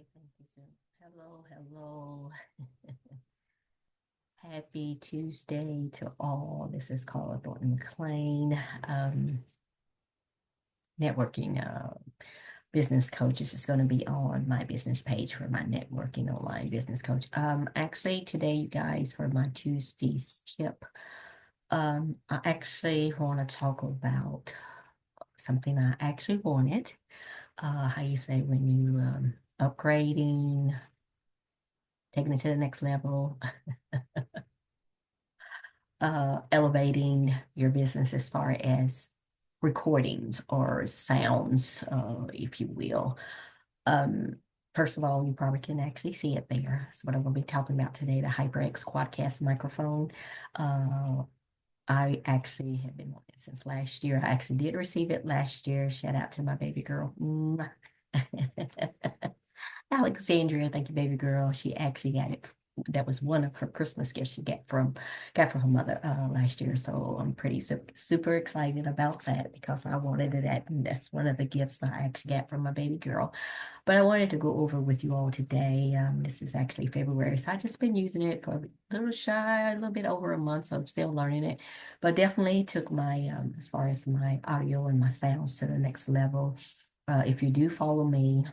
Okay, thank you, sir. Hello, hello. Happy Tuesday to all. This is Carla Thornton McLean, networking business coach. This is going to be on my business page for my networking online business coach. Actually, today, you guys, for my Tuesday's tip, I actually want to talk about something I actually wanted. How you say when you upgrading, taking it to the next level, elevating your business as far as recordings or sounds, if you will. Um, First of all, you probably can actually see it there. That's what I'm going to be talking about today, the HyperX Quadcast microphone. Uh, I actually have been wanting it since last year. I actually did receive it last year. Shout out to my baby girl. Alexandria, thank you, baby girl. She actually got it. That was one of her Christmas gifts she got from her mother last year. So I'm pretty super excited about that because I wanted it at, and that's one of the gifts that I actually got from my baby girl. But I wanted to go over with you all today. This is actually February, so I just been using it for a little shy, a little bit over a month. So I'm still learning it, but definitely took my as far as my audio and my sounds to the next level. If you do follow me,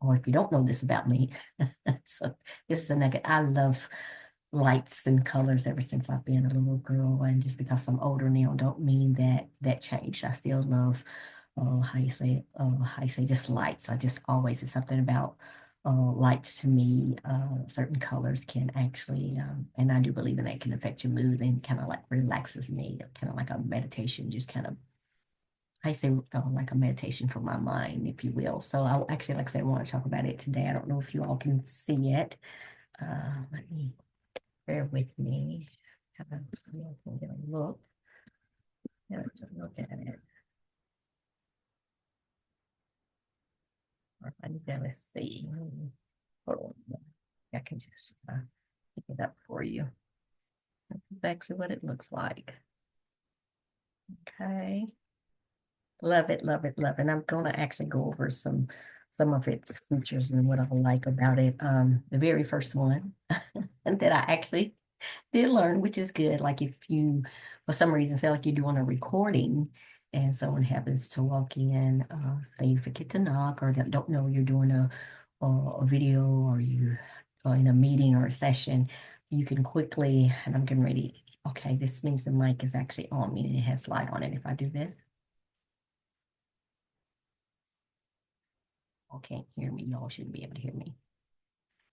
or if you don't know this about me, so this is a nugget. I love lights and colors ever since I've been a little girl, and just because I'm older now, don't mean that changed. I still love, how you say it, how you say just lights. I just always it's something about lights to me. Certain colors can actually, and I do believe in that, can affect your mood and kind of like relaxes me, kind of like a meditation, just kind of I say like a meditation for my mind, if you will. So I actually, like I said, I want to talk about it today. I don't know if you all can see it. Let me bear with me. Have a, you all can get a look. Let's look at it. Or if I need to, let's see. Hold on. I can just pick it up for you. This is actually what it looks like. Okay. Love it, love it, love it. And I'm gonna actually go over some of its features and what I like about it. The very first one and that I actually did learn, which is good. Like if you, for some reason, say like you're doing a recording and someone happens to walk in, they forget to knock or they don't know you're doing a video or you are in a meeting or a session, you can quickly, and I'm getting ready. Okay, this means the mic is actually on, meaning it has light on it. If I do this. Y'all can't hear me. Y'all shouldn't be able to hear me.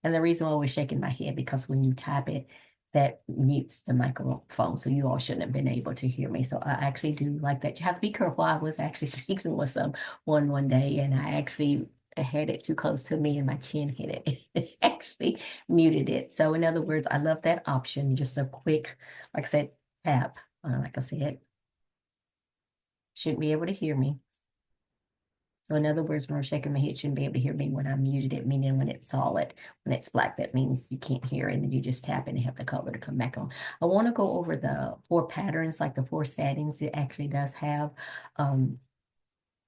And the reason why I was shaking my head because when you type it, that mutes the microphone. So you all shouldn't have been able to hear me. So I actually do like that. You have to be careful. I was actually speaking with someone one day and I actually had it too close to me and my chin hit it. It actually muted it. So in other words, I love that option. Just a quick, like I said, tap. Like I said, shouldn't be able to hear me. So in other words, when I'm shaking my head, it shouldn't be able to hear me when I muted it, meaning when it's solid. When it's black, that means you can't hear it, and then you just tap and have the color to come back on. I want to go over the four patterns, like the four settings it actually does have. Um,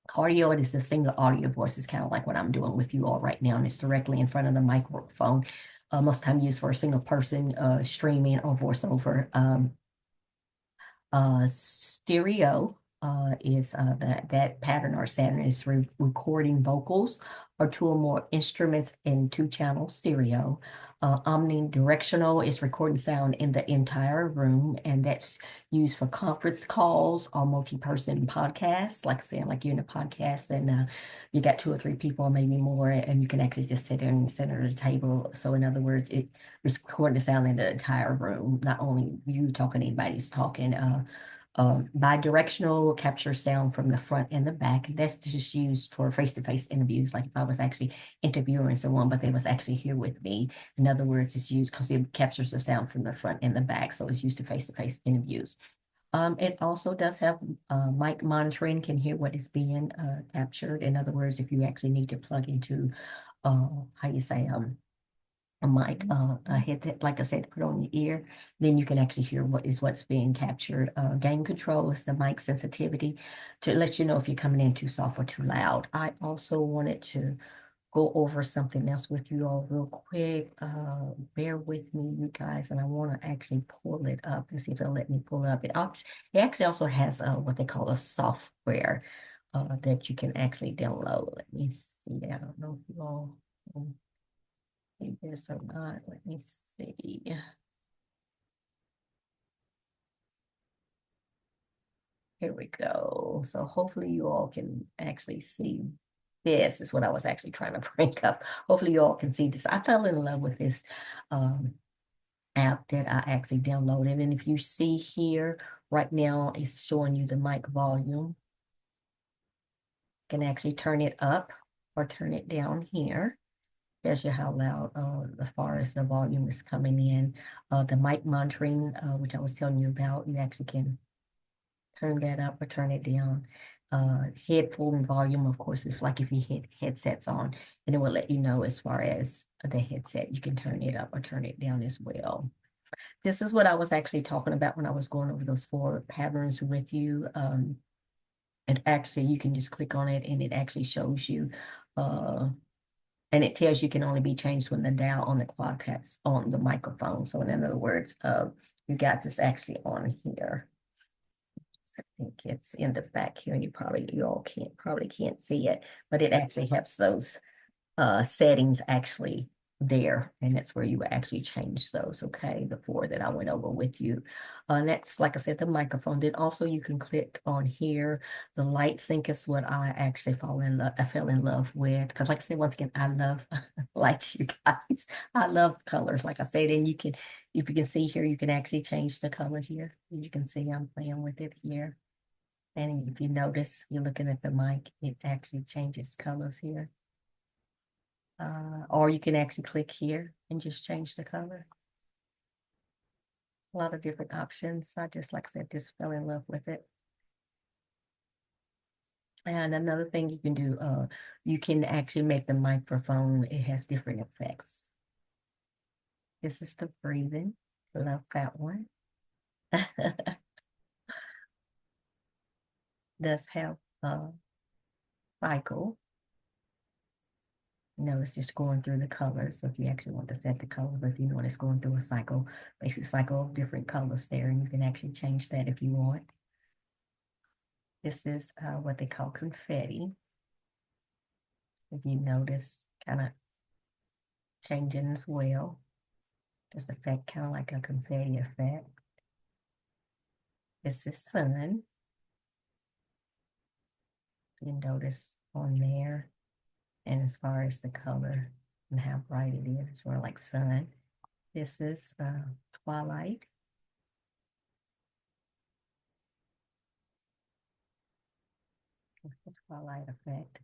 Cardio, it is a single audio voice. It's kind of like what I'm doing with you all right now, and it's directly in front of the microphone. Most time used for a single person streaming or voiceover. Stereo is that pattern or Saturn is recording vocals or two or more instruments in two-channel stereo. Omnidirectional is recording sound in the entire room, and that's used for conference calls or multi-person podcasts. Like saying, like you're in a podcast and you got two or three people, or maybe more, and you can actually just sit there in the center of the table. So in other words, it recording the sound in the entire room, not only you talking, anybody's talking. Bidirectional capture sound from the front and the back. That's just used for face-to-face interviews. Like if I was actually interviewing someone, but they was actually here with me. In other words, it's used because it captures the sound from the front and the back. So it's used to face-to-face interviews. It also does have mic monitoring, can hear what is being captured. In other words, if you actually need to plug into, how you say, a mic, a headset, like I said, put on your ear, then you can actually hear what's being captured. Gain control is the mic sensitivity to let you know if you're coming in too soft or too loud. I also wanted to go over something else with you all real quick. Bear with me, you guys, and I want to actually pull it up and see if it'll let me pull it up. It actually also has what they call a software that you can actually download. Let me see. I don't know if you all can see this or not. Let me see. Here we go. So hopefully you all can actually see this is what I was actually trying to bring up. Hopefully you all can see this. I fell in love with this um, app that I actually downloaded. And if you see here right now, it's showing you the mic volume. You can actually turn it up or turn it down here. Tells you how loud as far as the volume is coming in. The mic monitoring, which I was telling you about, you actually can turn that up or turn it down. Headphone volume, of course, is like if you hit headsets on, and it will let you know as far as the headset, you can turn it up or turn it down as well. This is what I was actually talking about when I was going over those four patterns with you. And actually, you can just click on it and it actually shows you, and it tells you can only be changed when the dial on the quadcast on the microphone. So in other words, you got this actually on here. I think it's in the back here, and you all probably can't see it, but it actually has those settings actually there, and that's where you actually change those. Okay, the four that I went over with you. And that's, like I said, the microphone. Then also you can click on here. The light sync is what I actually I fell in love with, because like I said, once again, I love lights, you guys. I love colors, like I said. And you can, if you can see here, you can actually change the color here. You can see I'm playing with it here. And if you notice, you're looking at the mic, it actually changes colors here. Or you can actually click here and just change the color. A lot of different options. I just, like I said, just fell in love with it. And another thing you can do, you can actually make the microphone, it has different effects. This is the breathing. Love that one. Does have a cycle. It's just going through the colors. So if you actually want to set the colors, but if you want it's going through a cycle, basic cycle of different colors there, and you can actually change that if you want. This is what they call confetti. If you notice, kind of changing as well. Just effect kind of like a confetti effect. This is sun. You notice on there. And as far as the color and how bright it is, it's sort of like sun. This is twilight. The twilight effect.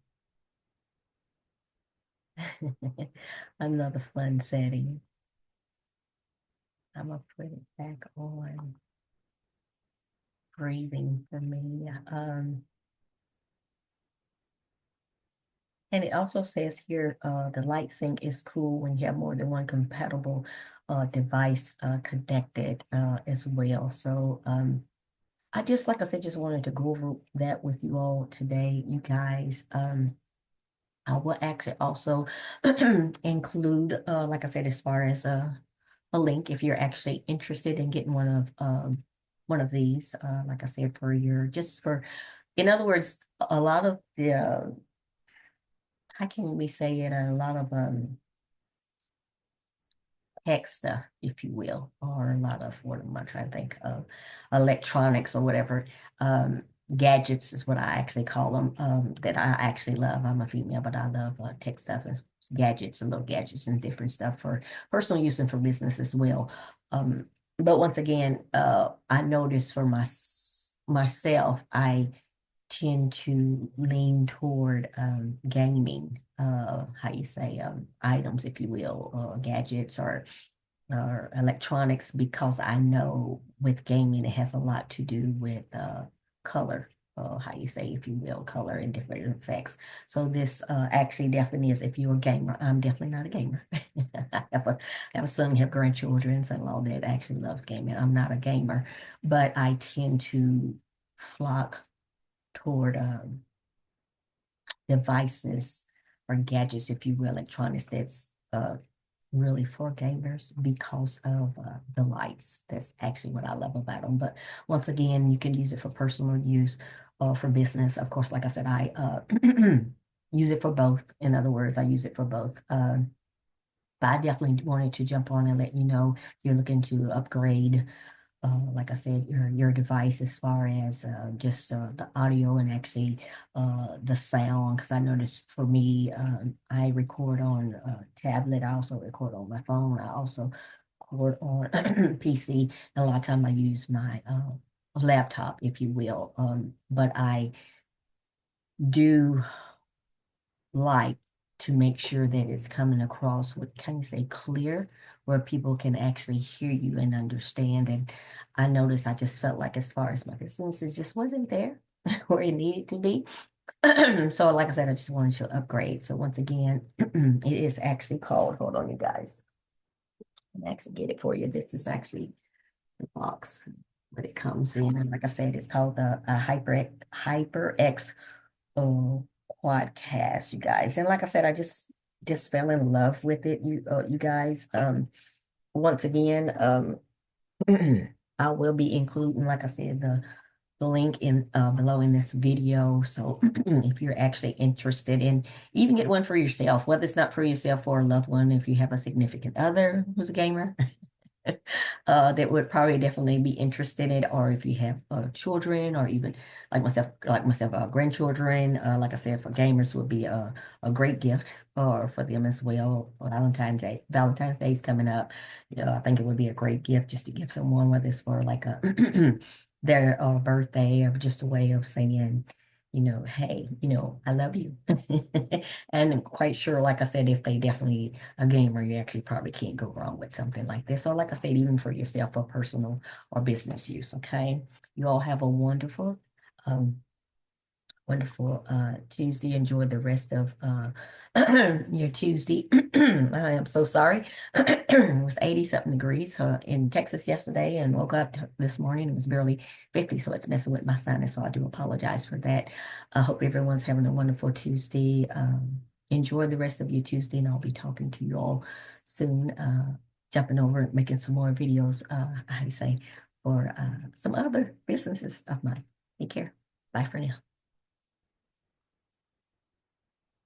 Another fun setting. I'm gonna put it back on breathing for me. And it also says here, the light sync is cool when you have more than one compatible device connected as well. So I just, like I said, just wanted to go over that with you all today, you guys. I will actually also include, like I said, as far as a link if you're actually interested in getting one of these. Like I said, in other words, a lot of the how can we say it? A lot of tech stuff, if you will, or a lot of what am I trying to think of? Electronics or whatever. Gadgets is what I actually call them, that I actually love. I'm a female, but I love tech stuff and gadgets and little gadgets and different stuff for personal use and for business as well. But once again, I noticed for myself, I tend to lean toward gaming, how you say, items, if you will, gadgets or electronics, because I know with gaming it has a lot to do with color, how you say, if you will, color and different effects. So this actually definitely is, if you're a gamer, I'm definitely not a gamer. I have a son, have grandchildren, son-in-law that actually loves gaming. I'm not a gamer, but I tend to flock toward devices or gadgets, if you will, electronics that's really for gamers because of the lights. That's actually what I love about them. But once again, you can use it for personal use or for business. Of course, like I said, I use it for both. In other words, I use it for both. But I definitely wanted to jump on and let you know you're looking to upgrade, like I said, your device as far as just the audio and actually the sound. Because I noticed for me, I record on tablet. I also record on my phone. I also record on PC. And a lot of time I use my laptop, if you will. But I do like to make sure that it's coming across with, can you say, clear, where people can actually hear you and understand. And I noticed I just felt like as far as my business, it just wasn't there where it needed to be. So like I said, I just wanted to upgrade. So once again, it is actually called, hold on, you guys. I'll actually get it for you. This is actually the box that it comes in. And like I said, it's called the HyperX oh, Quadcast, you guys. And like I said, I just fell in love with it, you guys. Once again, I will be including, like I said, the link in below in this video. So if you're actually interested in even get one for yourself, whether it's not for yourself or a loved one, if you have a significant other who's a gamer, that would probably definitely be interested in it, or if you have children, or even like myself, grandchildren. Like I said, for gamers would be a great gift for them as well. Valentine's Day is coming up. You know, I think it would be a great gift just to give someone, whether it's for like a their birthday or just a way of saying, hey, I love you. And I'm quite sure, like I said, if they definitely a gamer, you actually probably can't go wrong with something like this. Or like I said, even for yourself for personal or business use. Okay. You all have a um, wonderful Tuesday. Enjoy the rest of your Tuesday. I am so sorry. It was 80 something degrees in Texas yesterday, and woke up this morning. It was barely 50, so it's messing with my sinus. So I do apologize for that. I hope everyone's having a wonderful Tuesday. Enjoy the rest of your Tuesday, and I'll be talking to you all soon. Jumping over and making some more videos, how do you say, for some other businesses of mine. Take care. Bye for now.